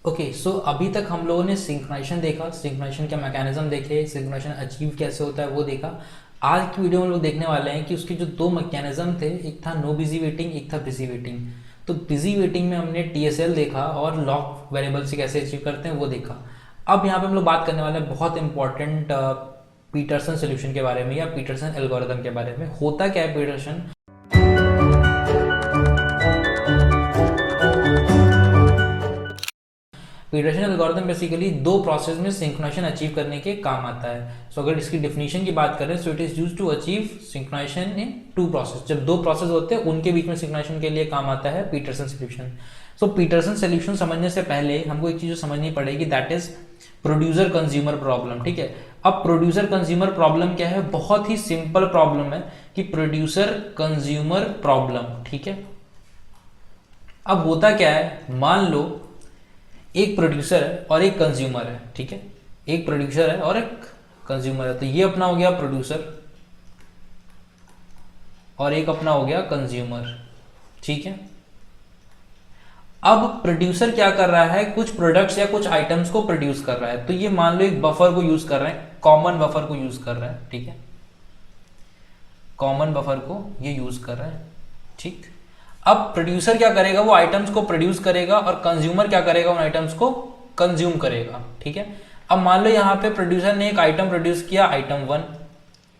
Okay so अभी तक हम लोगों ने सिंक्रोनाइजेशन देखा, सिंक्रोनाइजेशन के मैकेनिज्म देखे, सिंक्रोनाइजेशन अचीव कैसे होता है वो देखा। आज की वीडियो में लोग देखने वाले हैं कि उसके जो दो मैकेनिज्म थे, एक था नो बिजी वेटिंग, एक था बिजी वेटिंग। तो बिजी वेटिंग में हमने टीएसएल देखा और लॉक वेरिएबल से कैसे अचीव करते हैं वो देखा। अब यहाँ पे हम लोग बात करने वाले हैं बहुत इंपॉर्टेंट पीटरसन सोल्यूशन के बारे में या पीटरसन एल्गोरिथम के बारे में। होता क्या है पीटरसन? पीटरसन एल्गोरिथम बेसिकली दो प्रोसेस में सिंक्रोनाइजेशन अचीव करने के काम आता है। सो अगर इसकी डेफिनेशन की बात करें, so it is used to achieve synchronization in two process. जब दो प्रोसेस होते हैं उनके बीच में सिंक्रोनाइजेशन के लिए काम आता है पीटरसन सोल्यूशन। सो पीटरसन सोल्यूशन समझने से पहले हमको एक चीज समझनी पड़ेगी, that is producer consumer problem. ठीक है, अब प्रोड्यूसर कंज्यूमर प्रॉब्लम क्या है? बहुत ही सिंपल प्रॉब्लम है कि प्रोड्यूसर कंज्यूमर प्रॉब्लम। ठीक है, अब होता क्या है, मान लो एक प्रोड्यूसर है और एक कंज्यूमर है। ठीक है, एक प्रोड्यूसर है और एक कंज्यूमर है। तो ये अपना हो गया प्रोड्यूसर और एक अपना हो गया कंज्यूमर। ठीक है, अब प्रोड्यूसर क्या कर रहा है? कुछ प्रोडक्ट्स या कुछ आइटम्स को प्रोड्यूस कर रहा है। तो ये मान लो एक बफर को यूज कर रहे हैं, कॉमन बफर को यूज कर रहे हैं। ठीक है, कॉमन बफर को ये यूज कर रहे हैं। ठीक, अब प्रोड्यूसर क्या करेगा? वो आइटम्स को प्रोड्यूस करेगा और कंज्यूमर क्या करेगा? उन आइटम्स को कंज्यूम करेगा। ठीक है, अब मान लो यहाँ पे प्रोड्यूसर ने एक आइटम प्रोड्यूस किया, आइटम 1,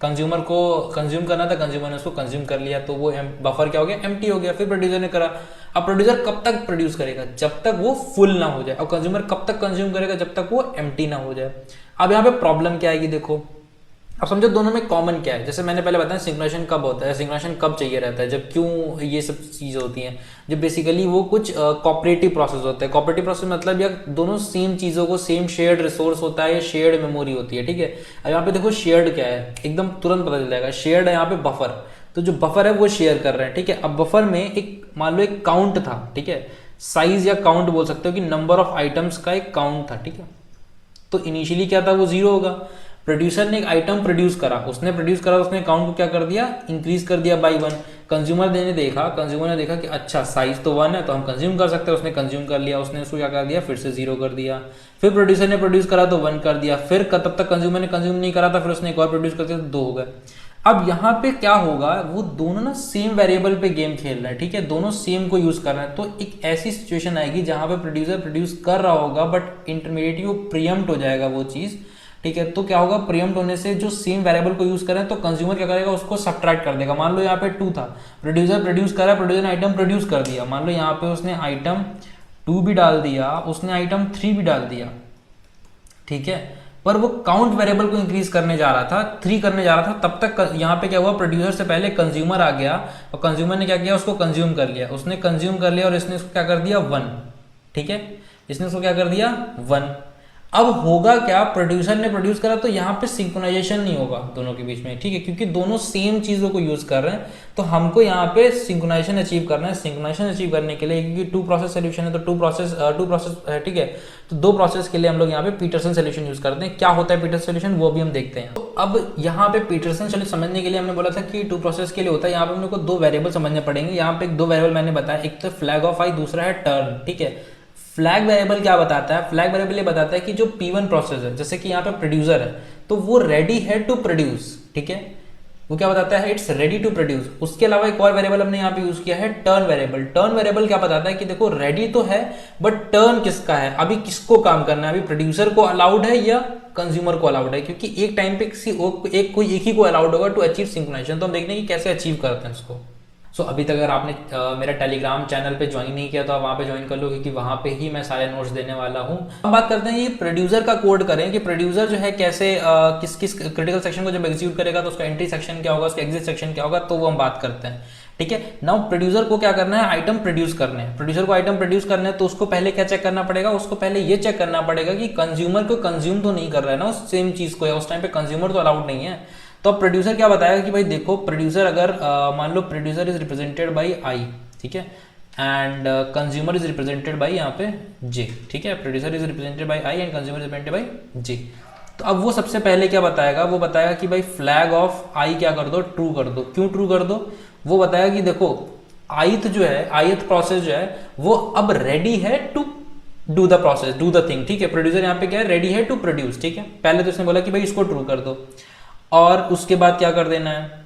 कंज्यूमर को कंज्यूम करना था, कंज्यूमर ने उसको कंज्यूम कर लिया, तो वो बफर क्या हो गया? एम्प्टी हो गया। फिर प्रोड्यूसर ने करा। अब प्रोड्यूसर कब तक प्रोड्यूस करेगा? जब तक वो फुल ना हो जाए। और कंज्यूमर कब तक कंज्यूम करेगा? जब तक वो एम्प्टी ना हो जाए। अब यहाँ पे प्रॉब्लम क्या आएगी? देखो, अब समझो दोनों में कॉमन क्या है। जैसे मैंने पहले बताया सिंक्रोनाइजेशन कब होता है, सिंक्रोनाइजेशन कब चाहिए रहता है, जब क्यों ये सब चीज़ होती हैं, जब बेसिकली वो कुछ कोऑपरेटिव प्रोसेस होते हैं। कोऑपरेटिव प्रोसेस मतलब या दोनों सेम चीज़ों को, सेम शेयर्ड रिसोर्स होता है या शेयर्ड मेमोरी होती है। ठीक है, अब यहाँ पे देखो शेयर्ड क्या है, एकदम तुरंत पता चल जाएगा। शेयर्ड है यहाँ पे बफर, तो जो बफर है वो शेयर कर रहे हैं। ठीक है, अब बफर में एक मान लो एक काउंट था। ठीक है, साइज या काउंट बोल सकते हो कि नंबर ऑफ आइटम्स का एक काउंट था। ठीक है, तो इनिशियली क्या था? वो 0 होगा। प्रोड्यूसर ने एक आइटम प्रोड्यूस करा, उसने उसने अकाउंट को क्या कर दिया? इंक्रीज कर दिया बाई 1। कंज्यूमर ने देखा कि अच्छा साइज तो 1 है तो हम कंज्यूम कर सकते हैं, उसने कंज्यूम कर लिया, उसने उसको क्या कर दिया? फिर से 0 कर दिया। फिर प्रोड्यूसर ने प्रोड्यूस करा तो 1 कर दिया। फिर तब तक कंज्यूमर ने कंज्यूम नहीं करा था, फिर उसने एक और प्रोड्यूस कर दिया तो 2 हो गए। अब यहाँ पे क्या होगा? वो दोनों ना सेम वेरिएबल पे गेम खेल रहे हैं। ठीक है, दोनों सेम को यूज कर रहे हैं। तो एक ऐसी सिचुएशन आएगी जहां पे प्रोड्यूसर प्रोड्यूस कर रहा होगा बट इंटरमीडिएटली वो प्रीएम्प्ट हो जाएगा वो चीज। ठीक है, तो क्या होगा? प्रीएम्प्ट होने से जो सेम वेरिएबल को यूज कर रहे हैं, तो कंज्यूमर क्या करेगा? उसको सब्ट्रैक्ट कर देगा। मान लो यहाँ पे 2 था, प्रोड्यूसर प्रोड्यूस कर रहा है, प्रोड्यूसर ने आइटम प्रोड्यूस कर दिया। मान लो यहाँ पे उसने आइटम 2 भी डाल दिया, उसने आइटम 3 भी डाल दिया। ठीक है, पर वो काउंट वेरिएबल को इंक्रीज करने जा रहा था, 3 करने जा रहा था। तब तक यहाँ पे क्या हुआ? प्रोड्यूसर से पहले कंज्यूमर आ गया और कंज्यूमर ने क्या किया? उसको कंज्यूम कर लिया। उसने कंज्यूम कर लिया और इसने उसको क्या कर दिया? 1। ठीक है, इसने उसको क्या कर दिया? 1। अब होगा क्या? प्रोड्यूसर ने प्रोड्यूस करा तो यहाँ पे सिंक्रोनाइजेशन नहीं होगा दोनों के बीच में। ठीक है, क्योंकि दोनों सेम चीजों को यूज कर रहे हैं, तो हमको यहाँ पे सिंक्रोनाइजेशन अचीव करना है। सिंक्रोनाइजेशन अचीव करने के लिए, क्योंकि 2 प्रोसेस सोल्यूशन है तो 2 प्रोसेस है। ठीक है, तो 2 प्रोसेस के लिए हम लोग यहाँ पे पीटरसन सोल्यूशन यूज करते हैं। क्या होता है पीटरसन सोल्यूशन वो भी हम देखते हैं। तो अब यहाँ पे पीटरसन सोल्यूशन समझने के लिए हमने बोला था कि 2 प्रोसेस के लिए होता है। यहाँ पे हम लोग को 2 वेरिएबल समझने पड़ेंगे। यहाँ पे 2 वेरिएबल मैंने बताया, एक तो फ्लैग ऑफ आई, दूसरा है टर्न। ठीक है, फ्लैग वेरिएबल क्या बताता है? फ्लैग वेरिएबल ये बताता है कि जो P1 प्रोसेस है, जैसे कि यहाँ पे प्रोड्यूसर है, तो वो रेडी है टू प्रोड्यूस। ठीक है, वो क्या बताता है? It's ready to produce. उसके अलावा एक और वेरिएबल हमने यहाँ पे यूज किया है टर्न वेरिएबल। टर्न वेरिएबल क्या बताता है कि देखो रेडी तो है बट टर्न किसका है, अभी किसको काम करना है, अभी प्रोड्यूसर को अलाउड है या कंज्यूमर को अलाउड है। क्योंकि एक टाइम पे कोई एक ही को अलाउड होगा टू अचीव सिंक्रोनाइजेशन। तो हम देखते हैं कि कैसे अचीव करते हैं उसको। सो अभी तक अगर आपने मेरा टेलीग्राम चैनल पे ज्वाइन नहीं किया तो आप वहाँ पे ज्वाइन कर लो, क्योंकि वहाँ पे ही मैं सारे नोट्स देने वाला हूँ। हम बात करते हैं ये प्रोड्यूसर का कोड करें कि प्रोड्यूसर जो है कैसे किस किस क्रिटिकल सेक्शन को जब एग्जीक्यूट करेगा तो उसका एंट्री सेक्शन क्या होगा, उसका एग्जिट सेक्शन क्या होगा, तो वो हम बात करते हैं। ठीक है, नाउ प्रोड्यूसर को क्या करना है? आइटम प्रोड्यूस करने हैं। प्रोड्यूसर को आइटम प्रोड्यूस करने हैं तो उसको पहले क्या चेक करना पड़ेगा? उसको पहले ये चेक करना पड़ेगा कि कंज्यूमर को कंज्यूम तो नहीं कर रहा है ना उस सेम चीज को, या उस टाइम पे कंज्यूमर तो अलाउड नहीं है। तो अब प्रोड्यूसर क्या बताएगा कि भाई देखो, प्रोड्यूसर अगर मान लो producer is represented by i, ठीक है, and consumer is represented by यहाँ पे जे। ठीक है, producer is represented by i and consumer is represented by j. तो अब वो सबसे पहले क्या बताएगा? वो बताएगा कि भाई फ्लैग ऑफ आई क्या कर दो? ट्रू कर दो। क्यों ट्रू कर दो? वो बताएगा कि देखो ith जो है, ith प्रोसेस जो है वो अब रेडी है to do the process, do the thing, ठीक है। प्रोड्यूसर यहाँ पे क्या है, रेडी है टू प्रोड्यूस, ठीक है। पहले तो उसने बोला कि भाई इसको ट्रू कर दो, और उसके बाद क्या कर देना है,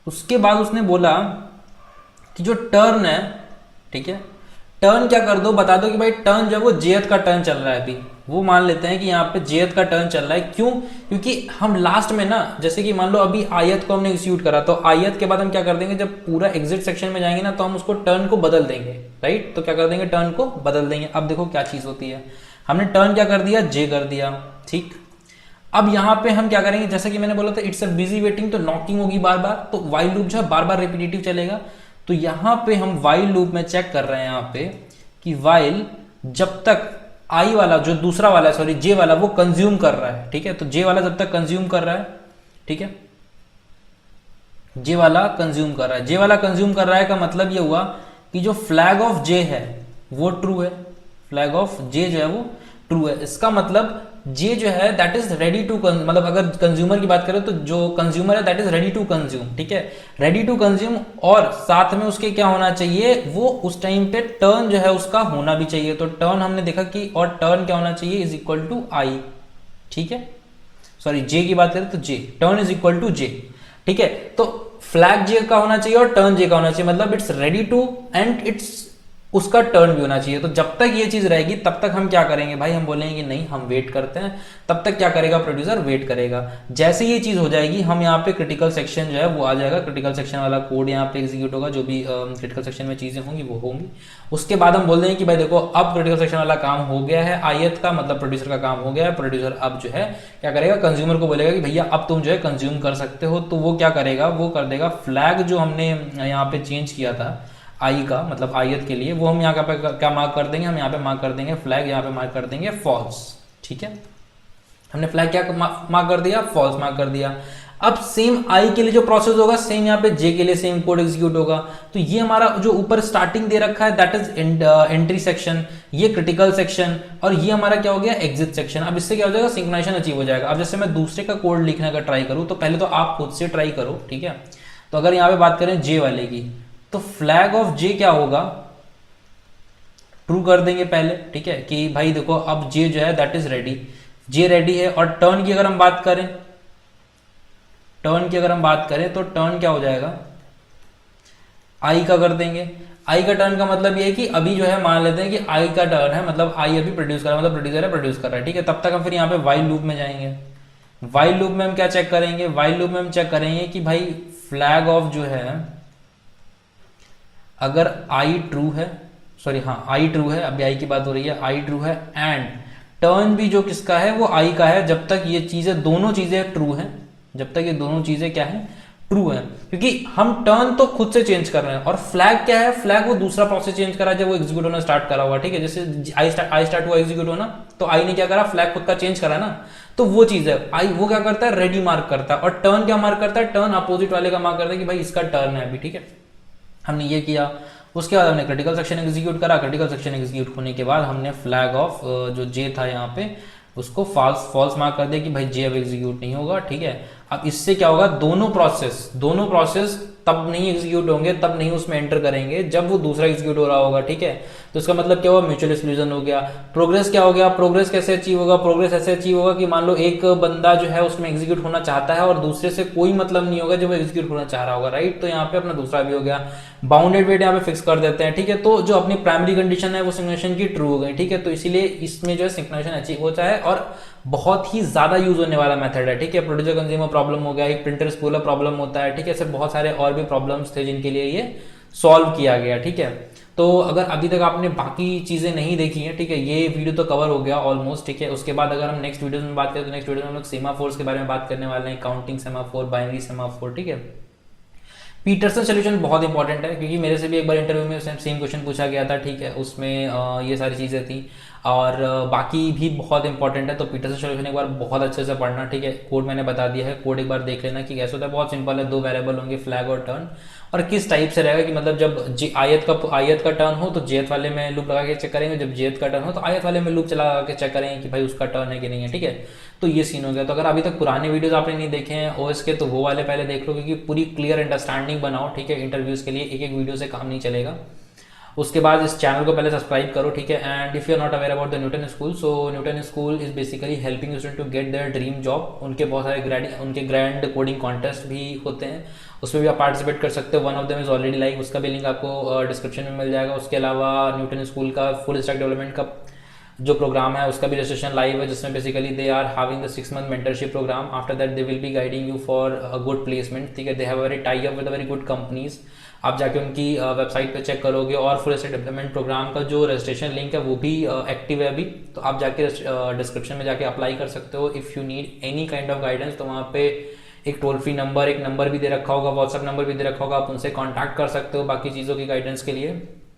उसके बाद उसने बोला कि जो टर्न है, ठीक है, टर्न क्या कर दो, बता दो कि भाई टर्न जो है वो जेथ का टर्न चल रहा है अभी। वो मान लेते हैं कि यहाँ पे जेथ का टर्न चल रहा है, क्यों, क्योंकि हम लास्ट में ना, जैसे कि मान लो अभी आयत को हमने एग्जीक्यूट करा, तो आयत के बाद हम क्या कर देंगे, जब पूरा एग्जिट सेक्शन में जाएंगे ना, तो हम उसको टर्न को बदल देंगे, राइट। तो क्या कर देंगे, टर्न को बदल देंगे। अब देखो क्या चीज होती है, हमने टर्न क्या कर दिया, जे कर दिया, ठीक। अब यहाँ पे हम क्या करेंगे, जैसे कि मैंने बोला था इट्स अ बिजी वेटिंग, तो नॉकिंग होगी बार बार, तो वाइल लूप जो है बार बार रिपीटेटिव चलेगा। तो यहाँ पे हम वाइल लूप में चेक कर रहे हैं यहाँ पे कि वाइल जब तक आई वाला जो दूसरा वाला है, सॉरी जे वाला, वो कंज्यूम कर रहा है, ठीक है। तो जे वाला जब तक कंज्यूम कर रहा है, ठीक है, जे वाला कंज्यूम कर रहा है, जे वाला कंज्यूम कर रहा है का मतलब ये हुआ कि जो फ्लैग ऑफ जे है वो ट्रू है, फ्लैग ऑफ जे जो है वो ट्रू है। इसका मतलब जे जो है दैट इज रेडी टू, मतलब अगर कंज्यूमर की बात करें तो जो कंज्यूमर है that is ready to consume, ठीक है, रेडी टू कंज्यूम। और साथ में उसके क्या होना चाहिए, वो उस टाइम पे टर्न जो है उसका होना भी चाहिए। तो टर्न हमने देखा कि, और टर्न क्या होना चाहिए, इज इक्वल टू आई, ठीक है, सॉरी जे की बात करें तो जे, टर्न इज इक्वल टू जे, ठीक है। तो फ्लैग जे का होना चाहिए और टर्न जे का होना चाहिए, मतलब it's ready to and it's उसका टर्न भी होना चाहिए। तो जब तक ये चीज रहेगी तब तक हम क्या करेंगे भाई, हम बोलेंगे कि नहीं हम वेट करते हैं, तब तक क्या करेगा प्रोड्यूसर, वेट करेगा। जैसे ये चीज हो जाएगी, हम यहाँ पे क्रिटिकल सेक्शन जो है वो आ जाएगा, क्रिटिकल सेक्शन वाला कोड यहाँ पे एग्जीक्यूट होगा, जो भी क्रिटिकल सेक्शन में चीजें होंगी वो होंगी। उसके बाद हम बोल देंगे कि भाई देखो अब क्रिटिकल सेक्शन वाला काम हो गया है, आयत का मतलब प्रोड्यूसर का काम हो गया है। प्रोड्यूसर अब जो है क्या करेगा, कंज्यूमर को बोलेगा कि भैया अब तुम जो है कंज्यूम कर सकते हो। तो वो क्या करेगा, वो कर देगा फ्लैग जो हमने यहाँ पे चेंज किया था आई का, मतलब आयत के लिए, वो हम यहाँ पे क्या मार्क कर देंगे, हम यहाँ पे मार्क कर देंगे फ्लैग, यहाँ पे मार्क कर देंगे फॉल्स, ठीक है। हमने फ्लैग क्या मार्क कर दिया, फॉल्स मार्क कर दिया। अब सेम आई के लिए जो प्रोसेस होगा, सेम यहाँ पे जे के लिए सेम कोड एग्जीक्यूट होगा। तो ये हमारा जो ऊपर स्टार्टिंग दे रखा है दैट इज एंट्री सेक्शन, ये क्रिटिकल सेक्शन, और ये हमारा क्या हो गया, एग्जिट सेक्शन। अब इससे क्या हो जाएगा, सिंक्रोनाइजेशन अचीव हो जाएगा। अब जैसे मैं दूसरे का कोड लिखने का ट्राई करूँ, तो पहले तो आप खुद से ट्राई करो, ठीक है। तो अगर यहाँ पे बात करें जे वाले की, तो फ्लैग ऑफ जे क्या होगा, ट्रू कर देंगे पहले, ठीक है, कि भाई देखो अब जे जो है that is ready, J ready है। और टर्न की अगर हम बात करें, टर्न की अगर हम बात करें तो टर्न क्या हो जाएगा, आई का कर देंगे। आई का टर्न का मतलब ये है कि अभी जो है मान लेते हैं कि आई का टर्न है, मतलब आई अभी प्रोड्यूस कर रहा है, मतलब प्रोड्यूसर है प्रोड्यूस कर रहा है, ठीक है। तब तक हम फिर यहाँ पे वाइल लूप में जाएंगे। वाइल लूप में हम क्या चेक करेंगे, वाइल लूप में हम चेक करेंगे कि भाई फ्लैग ऑफ जो है, अगर आई ट्रू है, सॉरी हाँ आई ट्रू है, अभी आई की बात हो रही है, आई ट्रू है, एंड टर्न भी जो किसका है वो आई का है, जब तक ये चीजें दोनों चीजें ट्रू हैं, जब तक ये दोनों चीजें क्या है, ट्रू है। क्योंकि हम टर्न तो खुद से चेंज कर रहे हैं, और फ्लैग क्या है, फ्लैग वो दूसरा प्रोसेस चेंज करा जब वो एग्जीक्यूट होना स्टार्ट करा हुआ, ठीक है। जैसे आई स्टार्ट हुआ एग्जीक्यूट होना, तो आई ने क्या करा, फ्लैग खुद का चेंज करा ना, तो वो चीज है। आई वो क्या करता है, रेडी मार्क करता है, और टर्न क्या मार्क करता है, टर्न अपोजिट वाले का मार्क करता है कि भाई इसका टर्न है अभी, ठीक है। हमने ये किया, उसके बाद हमने क्रिटिकल सेक्शन एग्जीक्यूट करा। क्रिटिकल सेक्शन एग्जीक्यूट होने के बाद हमने फ्लैग ऑफ जो जे था यहाँ पे उसको फॉल्स मार्क कर दिया कि भाई जे अब एग्जीक्यूट नहीं होगा, ठीक है। अब इससे क्या होगा, दोनों प्रोसेस तब नहीं एग्जीक्यूट होंगे, तब नहीं उसमें एंटर करेंगे जब वो दूसरा एग्जीक्यूट हो रहा होगा, ठीक है। तो इसका मतलब क्या हुआ, म्यूचुअल एक्सक्लूजन हो गया। प्रोग्रेस क्या हो गया, प्रोग्रेस कैसे अचीव होगा, प्रोग्रेस ऐसे अचीव होगा कि मान लो एक बंदा जो है उसमें एग्जीक्यूट होना चाहता है और दूसरे से कोई मतलब नहीं होगा जब वो एग्जीक्यूट होना चाह रहा होगा, राइट। तो यहाँ पे अपना दूसरा भी हो गया। बाउंडेड वेट यहाँ पे फिक्स कर देते हैं, ठीक है। तो जो अपनी प्राइमरी कंडीशन है वो सिंक्रोनाइजेशन की ट्रू हो गई, ठीक है। तो इसीलिए इसमें जो है सिंक्रोनाइजेशन अचीव होता है, और बहुत ही ज्यादा यूज होने वाला मेथड है, ठीक है। प्रोड्यूसर कंज्यूमर प्रॉब्लम हो गया, एक प्रिंटर स्पूलर प्रॉब्लम होता है, ठीक है। ऐसे बहुत सारे और भी प्रॉब्लम्स थे जिनके लिए ये सॉल्व किया गया, ठीक है। तो अगर अभी तक आपने बाकी चीजें नहीं देखी हैं, ठीक है, ये वीडियो तो कवर हो गया ऑलमोस्ट, ठीक है। उसके बाद अगर हम नेक्स्ट वीडियो में बात करें तो नेक्स्ट वीडियो में हम लोग सेमाफोर्स के बारे में बात करने वाले हैं, काउंटिंग सेमाफोर, बाइनरी सेमाफोर, ठीक है। पीटरसन सोल्यूशन बहुत इंपॉर्टेंट है, क्योंकि मेरे से भी एक बार इंटरव्यू में सेम क्वेश्चन पूछा गया था, ठीक है। उसमें ये सारी चीज़ें थी, और बाकी भी बहुत इंपॉर्टेंट है। तो पीटरसन सोल्यूशन एक बार बहुत अच्छे से पढ़ना, ठीक है। कोड मैंने बता दिया है, कोड एक बार देख लेना कि कैसे होता है। बहुत सिंपल है, दो वेरिएबल होंगे फ्लैग और टर्न, और किस टाइप से रहेगा कि मतलब जब आयत का टर्न हो तो जेथ वाले में लूप लगा के चेक करेंगे, जब जेथ का टर्न हो तो आयत वाले में लूप चला के चेक करेंगे कि भाई उसका टर्न है कि नहीं है, ठीक है। तो ये सीन हो गया। तो अगर अभी तक पुराने वीडियोस आपने नहीं देखे हैं ओएस के, तो वो वाले पहले देख लो, क्योंकि पूरी क्लियर अंडरस्टैंडिंग बनाओ, ठीक है। इंटरव्यूज के लिए एक एक वीडियो से काम नहीं चलेगा। उसके बाद इस चैनल को पहले सब्सक्राइब करो, ठीक है। And if you are not aware about the Newton school, so Newton school is basically helping student to get their dream job. उनके बहुत सारे उनके ग्रैंड कोडिंग कॉन्टेस्ट भी होते हैं, उसमें भी आप पार्टिसिपेट कर सकते हो। One of them is already live, उसका भी लिंक आपको डिस्क्रिप्शन में मिल जाएगा। उसके अलावा न्यूटन स्कूल का फुल स्टैक डेवलपमेंट का जो प्रोग्राम है उसका भी रजिस्ट्रेशन लाइव है, जिसमें basically they are having the 6 month mentorship program. After that they will be guiding you for a good placement, ठीक है। They have very tie up with very good companies. आप जाके उनकी वेबसाइट पे check करोगे, और फुल स्टैक डेवलपमेंट प्रोग्राम का जो रजिस्ट्रेशन लिंक है वो भी एक्टिव है अभी, तो आप जाके डिस्क्रिप्शन में जाके अप्लाई कर सकते हो। If you need any kind of guidance, तो वहाँ पे एक टोल फ्री नंबर, एक नंबर भी दे रखा होगा, व्हाट्सअप नंबर भी दे रखा होगा, आप उनसे कॉन्टैक्ट कर सकते हो बाकी चीज़ों की गाइडेंस के लिए।